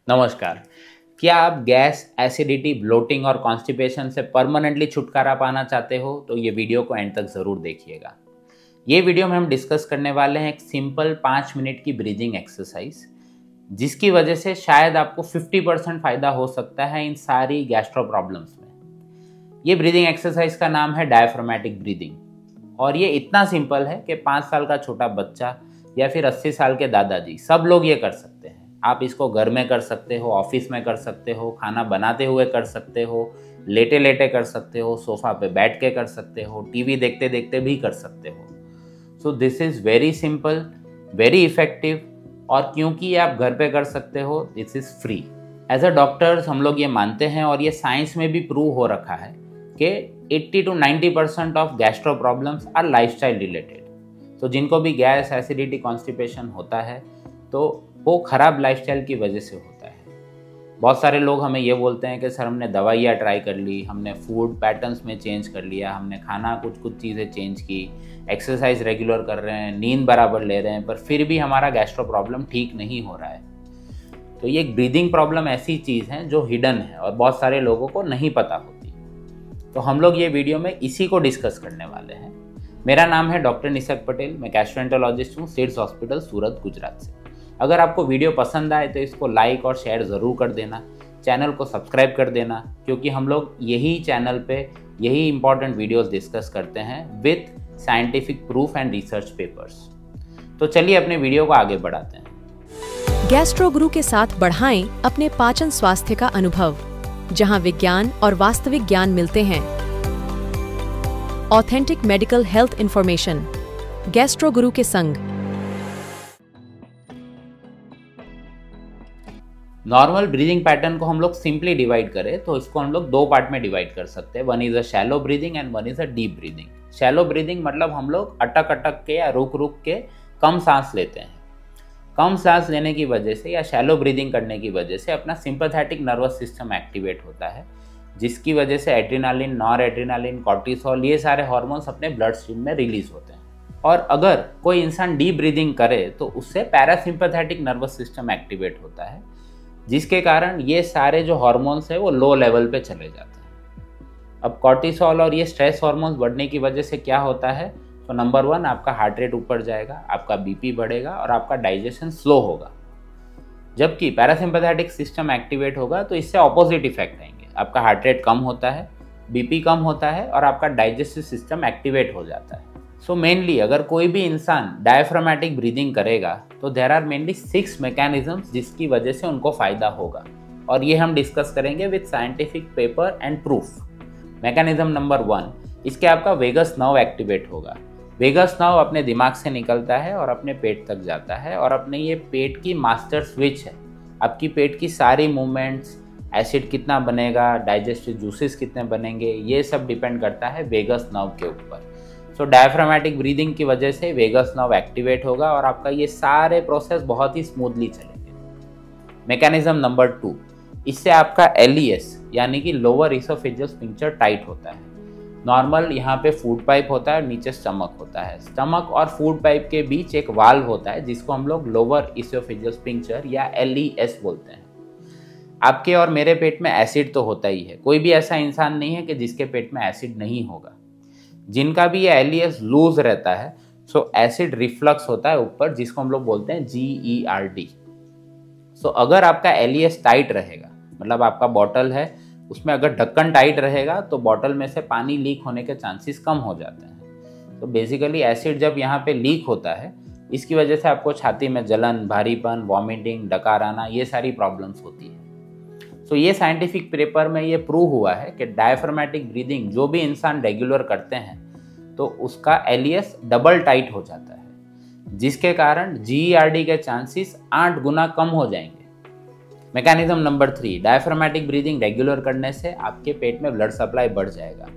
नमस्कार। क्या आप गैस, एसिडिटी, ब्लोटिंग और कॉन्स्टिपेशन से परमानेंटली छुटकारा पाना चाहते हो तो ये वीडियो को एंड तक ज़रूर देखिएगा। ये वीडियो में हम डिस्कस करने वाले हैं एक सिंपल 5 मिनट की ब्रीदिंग एक्सरसाइज, जिसकी वजह से शायद आपको 50% फ़ायदा हो सकता है इन सारी गैस्ट्रो प्रॉब्लम्स में। ये ब्रीदिंग एक्सरसाइज का नाम है डायफ्रामेटिक ब्रीदिंग और ये इतना सिंपल है कि 5 साल का छोटा बच्चा या फिर 80 साल के दादाजी सब लोग ये कर सकते हैं। आप इसको घर में कर सकते हो, ऑफिस में कर सकते हो, खाना बनाते हुए कर सकते हो, लेटे लेटे कर सकते हो, सोफा पे बैठ के कर सकते हो, टीवी देखते देखते भी कर सकते हो। So this is very simple, very effective, और क्योंकि ये आप घर पे कर सकते हो, this is free. As a doctors हम लोग ये मानते हैं और ये साइंस में भी प्रूव हो रखा है कि 80 to 90% of gastro problems are lifestyle related. तो जिनको भी गैस, एसिडिटी, कॉन्स्टिपेशन होता है तो वो ख़राब लाइफस्टाइल की वजह से होता है। बहुत सारे लोग हमें ये बोलते हैं कि सर हमने दवाइयाँ ट्राई कर ली, हमने फूड पैटर्न्स में चेंज कर लिया, हमने खाना कुछ चीज़ें चेंज की, एक्सरसाइज रेगुलर कर रहे हैं, नींद बराबर ले रहे हैं, पर फिर भी हमारा गैस्ट्रो प्रॉब्लम ठीक नहीं हो रहा है। तो ये एक ब्रीदिंग प्रॉब्लम ऐसी चीज़ है जो हिडन है और बहुत सारे लोगों को नहीं पता होती। तो हम लोग ये वीडियो में इसी को डिस्कस करने वाले हैं। मेरा नाम है डॉक्टर निसर्ग पटेल, मैं गैस्ट्रोएंटरोलॉजिस्ट हूँ, सीड्स हॉस्पिटल, सूरत, गुजरात से। अगर आपको वीडियो पसंद आए तो इसको लाइक और शेयर ज़रूर कर देना, चैनल को सब्सक्राइब कर देना, क्योंकि हम लोग यही चैनल पे यही इंपॉर्टेंट वीडियोस डिस्कस करते हैं with scientific proof and research papers. तो चलिए अपने वीडियो को आगे बढ़ाते हैं। गैस्ट्रो गुरु के साथ बढ़ाएं अपने पाचन स्वास्थ्य का अनुभव, जहां विज्ञान और वास्तविक ज्ञान मिलते हैं। Authentic medical health information, gastro गुरु के संग। नॉर्मल ब्रीदिंग पैटर्न को हम लोग सिंपली डिवाइड करें तो इसको हम लोग 2 पार्ट में डिवाइड कर सकते हैं। One is a shallow breathing and one is a deep breathing. Shallow breathing मतलब हम लोग अटक अटक के या रुक रुक के कम सांस लेते हैं। कम सांस लेने की वजह से या शैलो ब्रीदिंग करने की वजह से अपना सिंपैथेटिक नर्वस सिस्टम एक्टिवेट होता है, जिसकी वजह से एड्रेनालिन, नॉर एड्रेनालिन, कॉर्टिसोल, ये सारे हार्मोन्स अपने ब्लड स्ट्रीम में रिलीज होते हैं। और अगर कोई इंसान डीप ब्रीदिंग करे तो उससे पैरासिम्पैथेटिक नर्वस सिस्टम एक्टिवेट होता है, जिसके कारण ये सारे जो हार्मोन्स है वो लो लेवल पे चले जाते हैं। अब कॉर्टिसोल और ये स्ट्रेस हार्मोन्स बढ़ने की वजह से क्या होता है, तो नंबर 1 आपका हार्ट रेट ऊपर जाएगा, आपका बीपी बढ़ेगा और आपका डाइजेशन स्लो होगा। जबकि पैरासिम्पैथेटिक सिस्टम एक्टिवेट होगा तो इससे ऑपोजिट इफेक्ट आएंगे। आपका हार्ट रेट कम होता है, बीपी कम होता है और आपका डाइजेस्टिव सिस्टम एक्टिवेट हो जाता है। सो मेनली अगर कोई भी इंसान डायफ्रामेटिक ब्रीदिंग करेगा तो देयर आर मेनली 6 मैकेनिज्म्स जिसकी वजह से उनको फ़ायदा होगा, और ये हम डिस्कस करेंगे with scientific paper and proof. Mechanism number 1, इसके आपका वेगस नर्व एक्टिवेट होगा। वेगस नर्व अपने दिमाग से निकलता है और अपने पेट तक जाता है, और अपने ये पेट की मास्टर स्विच है। आपकी पेट की सारी मूवमेंट्स, एसिड कितना बनेगा, डाइजेस्टिव जूसेस कितने बनेंगे, ये सब डिपेंड करता है वेगस नर्व के ऊपर। सो डायफ्रामेटिक ब्रीदिंग की वजह से वेगस नर्व एक्टिवेट होगा और आपका ये सारे प्रोसेस बहुत ही स्मूथली चलेंगे। मैकेनिज्म नंबर 2, इससे आपका LES यानी कि लोअर इसोफेजियल स्फिंक्टर टाइट होता है। नॉर्मल यहाँ पे फूड पाइप होता है, नीचे स्टमक होता है। स्टमक और फूड पाइप के बीच एक वाल्व होता है जिसको हम लोग लोअर इसोफेजियल स्फिंक्टर या LES बोलते हैं। आपके और मेरे पेट में एसिड तो होता ही है, कोई भी ऐसा इंसान नहीं है कि जिसके पेट में एसिड नहीं होगा। जिनका भी ये LES लूज रहता है, सो एसिड रिफ्लक्स होता है ऊपर, जिसको हम लोग बोलते हैं GERD। सो अगर आपका LES टाइट रहेगा, मतलब आपका बॉटल है उसमें अगर ढक्कन टाइट रहेगा तो बॉटल में से पानी लीक होने के चांसेस कम हो जाते हैं। तो बेसिकली एसिड जब यहाँ पे लीक होता है, इसकी वजह से आपको छाती में जलन, भारीपन, वॉमिटिंग, डकार आना, ये सारी प्रॉब्लम्स होती है। तो ये साइंटिफिक पेपर में ये प्रूव हुआ है कि डायफ्रामेटिक ब्रीदिंग जो भी इंसान रेगुलर करते हैं तो उसका LES डबल टाइट हो जाता है, जिसके कारण GERD के चांसेस 8 गुना कम हो जाएंगे। Mechanism number 3, diaphragmatic breathing regular करने से आपके पेट में ब्लड सप्लाई बढ़ जाएगा।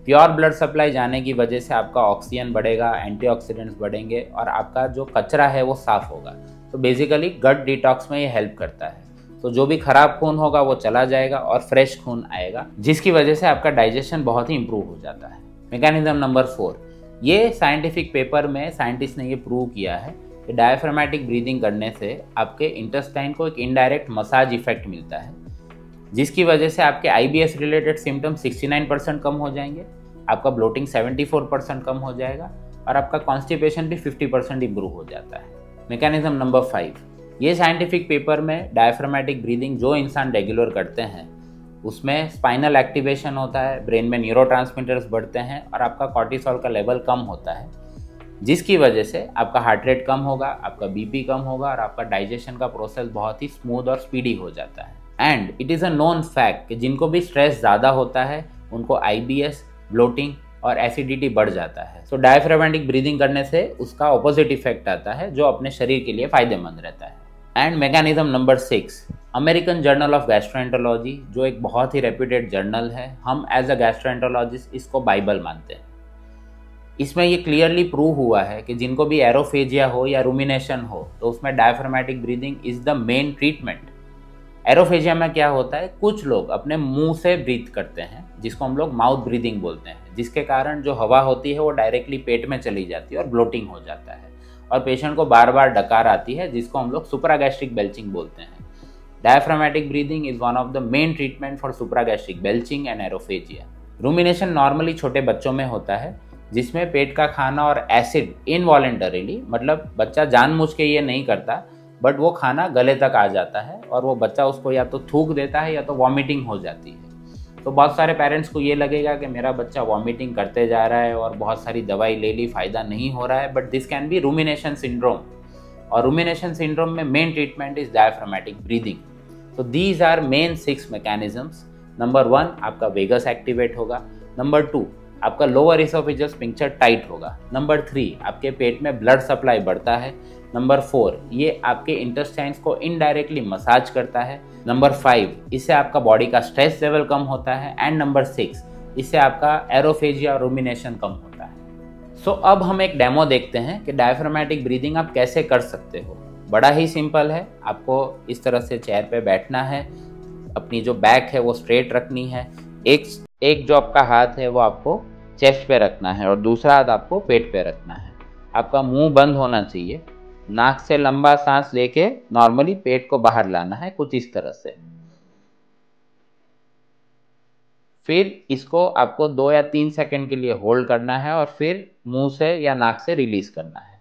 प्योर ब्लड सप्लाई जाने की वजह से आपका ऑक्सीजन बढ़ेगा, एंटीऑक्सीडेंट्स बढ़ेंगे और आपका जो कचरा है वो साफ होगा। तो बेसिकली गट डिटॉक्स में ये हेल्प करता है। तो जो भी खराब खून होगा वो चला जाएगा और फ्रेश खून आएगा, जिसकी वजह से आपका डाइजेशन बहुत ही इंप्रूव हो जाता है। मैकेनिज्म नंबर 4, ये साइंटिफिक पेपर में साइंटिस्ट ने ये प्रूव किया है कि डायफ्रामेटिक ब्रीदिंग करने से आपके इंटेस्टाइन को एक इनडायरेक्ट मसाज इफेक्ट मिलता है, जिसकी वजह से आपके IBS रिलेटेड सिम्टम 69% कम हो जाएंगे, आपका ब्लोटिंग 74% कम हो जाएगा और आपका कॉन्स्टिपेशन भी 50% इम्प्रूव हो जाता है। मैकेनिज्म नंबर 5, ये साइंटिफिक पेपर में डायफ्रामेटिक ब्रीदिंग जो इंसान रेगुलर करते हैं उसमें स्पाइनल एक्टिवेशन होता है, ब्रेन में न्यूरोट्रांसमीटर्स बढ़ते हैं और आपका कॉर्टिसोल का लेवल कम होता है, जिसकी वजह से आपका हार्ट रेट कम होगा, आपका BP कम होगा और आपका डाइजेशन का प्रोसेस बहुत ही स्मूथ और स्पीडी हो जाता है। And it is a known fact कि जिनको भी स्ट्रेस ज़्यादा होता है उनको IBS, ब्लोटिंग और एसिडिटी बढ़ जाता है। सो डायफ्रामेटिक ब्रीदिंग करने से उसका ऑपोजिट इफेक्ट आता है जो अपने शरीर के लिए फ़ायदेमंद रहता है। And mechanism number 6, American journal of gastroenterology जो एक बहुत ही रेप्यूटेड जर्नल है, हम एज अ गैस्ट्रोएंटरोलॉजिस्ट इसको बाइबल मानते हैं। इसमें ये क्लियरली प्रूव हुआ है कि जिनको भी एरोफेजिया हो या रूमिनेशन हो तो उसमें diaphragmatic breathing is the main treatment. Aerophagia में क्या होता है, कुछ लोग अपने मुंह से ब्रीथ करते हैं जिसको हम लोग माउथ ब्रीदिंग बोलते हैं, जिसके कारण जो हवा होती है वो डायरेक्टली पेट में चली जाती है और ब्लोटिंग हो जाता है और पेशेंट को बार बार डकार आती है, जिसको हम लोग सुप्रागैस्ट्रिक बेल्चिंग बोलते हैं। Diaphragmatic breathing is one of the main treatment for supragastric belching and aerophagia. Rumination normally छोटे बच्चों में होता है जिसमें पेट का खाना और एसिड इनवॉलेंटरीली, मतलब बच्चा जानबूझ के ये नहीं करता बट वो खाना गले तक आ जाता है और वो बच्चा उसको या तो थूक देता है या तो वॉमिटिंग हो जाती है। तो बहुत सारे पेरेंट्स को ये लगेगा कि मेरा बच्चा वॉमिटिंग करते जा रहा है और बहुत सारी दवाई ले ली, फ़ायदा नहीं हो रहा है, but this can be rumination syndrome. और रूमिनेशन सिंड्रोम में main treatment is diaphragmatic breathing. तो these are main 6 mechanisms. Number 1 आपका वेगस एक्टिवेट होगा, नंबर 2 आपका लोअर इसोफेजियल स्फिंक्टर टाइट होगा, नंबर 3 आपके पेट में ब्लड सप्लाई बढ़ता है, नंबर 4 ये आपके इंटेस्टाइन्स को इनडायरेक्टली मसाज करता है, नंबर 5 इससे आपका बॉडी का स्ट्रेस लेवल कम होता है एंड नंबर 6 इससे आपका एरोफेजिया और रूमिनेशन कम होता है। सो अब हम एक डेमो देखते हैं कि डायफ्रामेटिक ब्रीदिंग आप कैसे कर सकते हो। बड़ा ही सिंपल है, आपको इस तरह से चेयर पे बैठना है, अपनी जो बैक है वो स्ट्रेट रखनी है, एक जो आपका हाथ है वो आपको चेस्ट पे रखना है और दूसरा हाथ आपको पेट पे रखना है। आपका मुंह बंद होना चाहिए, नाक से लंबा सांस लेके नॉर्मली पेट को बाहर लाना है कुछ इस तरह से। फिर इसको आपको 2 या 3 सेकंड के लिए होल्ड करना है और फिर मुंह से या नाक से रिलीज करना है।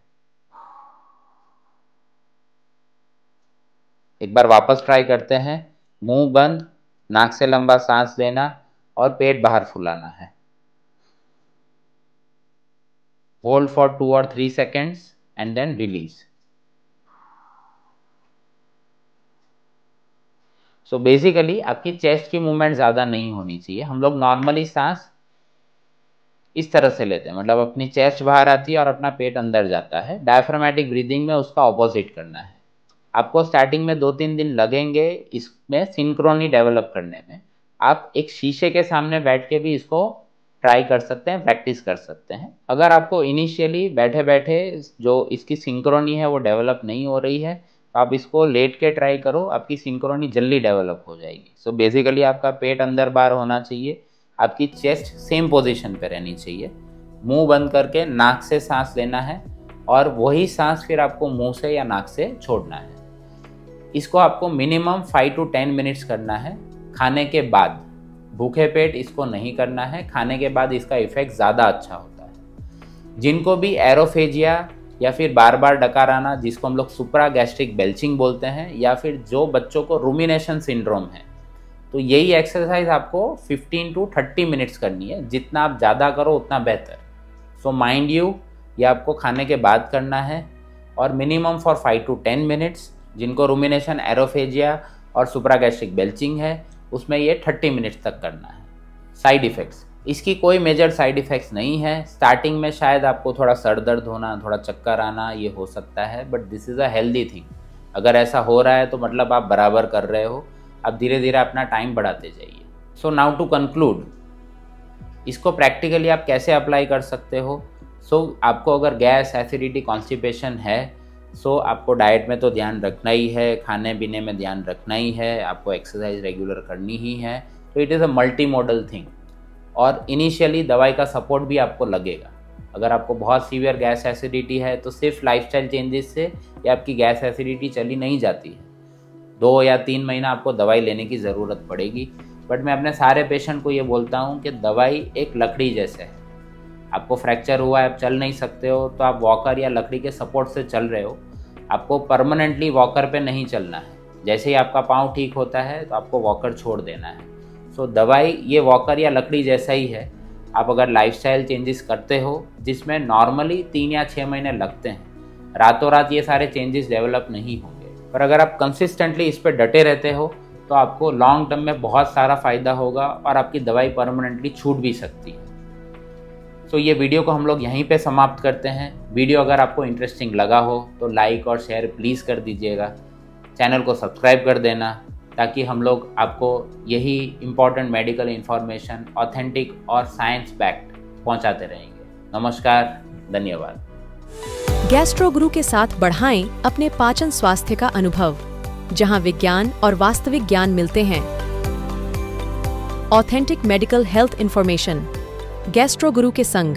एक बार वापस ट्राई करते हैं, मुंह बंद, नाक से लंबा सांस लेना और पेट बाहर फुलाना है। Hold for 2 or 3 seconds and then release. So basically आपकी चेस्ट की मूवमेंट ज़्यादा नहीं होनी चाहिए। हम लोग नॉर्मली सांस इस तरह से लेते हैं, मतलब अपनी चेस्ट बाहर आती है और अपना पेट अंदर जाता है। डायफ्रामेटिक ब्रीदिंग में उसका ऑपोजिट करना है। आपको स्टार्टिंग में 2-3 दिन लगेंगे इसमें सिंक्रोनी डेवलप करने में। आप एक शीशे के सामने बैठ के भी इसको ट्राई कर सकते हैं, प्रैक्टिस कर सकते हैं। अगर आपको इनिशियली बैठे बैठे जो इसकी सिंक्रोनी है वो डेवलप नहीं हो रही है तो आप इसको लेट के ट्राई करो, आपकी सिंक्रोनी जल्दी डेवलप हो जाएगी। सो बेसिकली आपका पेट अंदर बाहर होना चाहिए, आपकी चेस्ट सेम पोजीशन पे रहनी चाहिए, मुंह बंद करके नाक से सांस लेना है और वही सांस फिर आपको मुंह से या नाक से छोड़ना है। इसको आपको मिनिमम 5 to 10 मिनट्स करना है। खाने के बाद, भूखे पेट इसको नहीं करना है, खाने के बाद इसका इफेक्ट ज़्यादा अच्छा होता है। जिनको भी एरोफेजिया या फिर बार बार डकार आना, जिसको हम लोग सुप्रागैस्ट्रिक बेल्चिंग बोलते हैं, या फिर जो बच्चों को रूमिनेशन सिंड्रोम है, तो यही एक्सरसाइज आपको 15 to 30 मिनट्स करनी है। जितना आप ज़्यादा करो उतना बेहतर। सो माइंड यू, ये आपको खाने के बाद करना है और मिनिमम फॉर 5 to 10 मिनट्स। जिनको रूमिनेशन, एरोफेजिया और सुप्रागैस्ट्रिक बेल्चिंग है उसमें ये 30 मिनट्स तक करना है। साइड इफ़ेक्ट्स, इसकी कोई मेजर साइड इफ़ेक्ट्स नहीं है। स्टार्टिंग में शायद आपको थोड़ा सर दर्द होना, थोड़ा चक्कर आना, ये हो सकता है, but this is a healthy thing. अगर ऐसा हो रहा है तो मतलब आप बराबर कर रहे हो, आप धीरे धीरे अपना टाइम बढ़ाते जाइए। सो नाउ टू कंक्लूड, इसको प्रैक्टिकली आप कैसे अप्लाई कर सकते हो। सो आपको अगर गैस, एसिडिटी, कॉन्स्टिपेशन है, सो आपको डाइट में तो ध्यान रखना ही है, खाने पीने में ध्यान रखना ही है, आपको एक्सरसाइज रेगुलर करनी ही है। तो it is a multi modal thing और इनिशियली दवाई का सपोर्ट भी आपको लगेगा। अगर आपको बहुत सीवियर गैस एसिडिटी है तो सिर्फ लाइफस्टाइल चेंजेस से ये आपकी गैस एसिडिटी चली नहीं जाती है, 2 या 3 महीना आपको दवाई लेने की ज़रूरत पड़ेगी। बट मैं अपने सारे पेशेंट को ये बोलता हूँ कि दवाई एक लकड़ी जैसे है। आपको फ्रैक्चर हुआ है, आप चल नहीं सकते हो, तो आप वॉकर या लकड़ी के सपोर्ट से चल रहे हो, आपको परमानेंटली वॉकर पे नहीं चलना है। जैसे ही आपका पाँव ठीक होता है तो आपको वॉकर छोड़ देना है। सो दवाई ये वॉकर या लकड़ी जैसा ही है। आप अगर लाइफस्टाइल चेंजेस करते हो जिसमें नॉर्मली 3 या 6 महीने लगते हैं, रातों रात ये सारे चेंजेस डेवलप नहीं होंगे, पर अगर आप कंसिस्टेंटली इस पर डटे रहते हो तो आपको लॉन्ग टर्म में बहुत सारा फ़ायदा होगा और आपकी दवाई परमानेंटली छूट भी सकती है। तो ये वीडियो को हम लोग यहीं पे समाप्त करते हैं। वीडियो अगर आपको इंटरेस्टिंग लगा हो तो लाइक और शेयर प्लीज़ कर दीजिएगा। चैनल को सब्सक्राइब कर देना ताकि हम लोग आपको यही इम्पॉर्टेंट मेडिकल इन्फॉर्मेशन ऑथेंटिक और साइंस बैक्ड पहुंचाते रहेंगे। नमस्कार, धन्यवाद। गैस्ट्रो गुरु के साथ बढ़ाएं अपने पाचन स्वास्थ्य का अनुभव, जहां विज्ञान और वास्तविक ज्ञान मिलते हैं। Authentic medical health information, gastro गुरु के संग।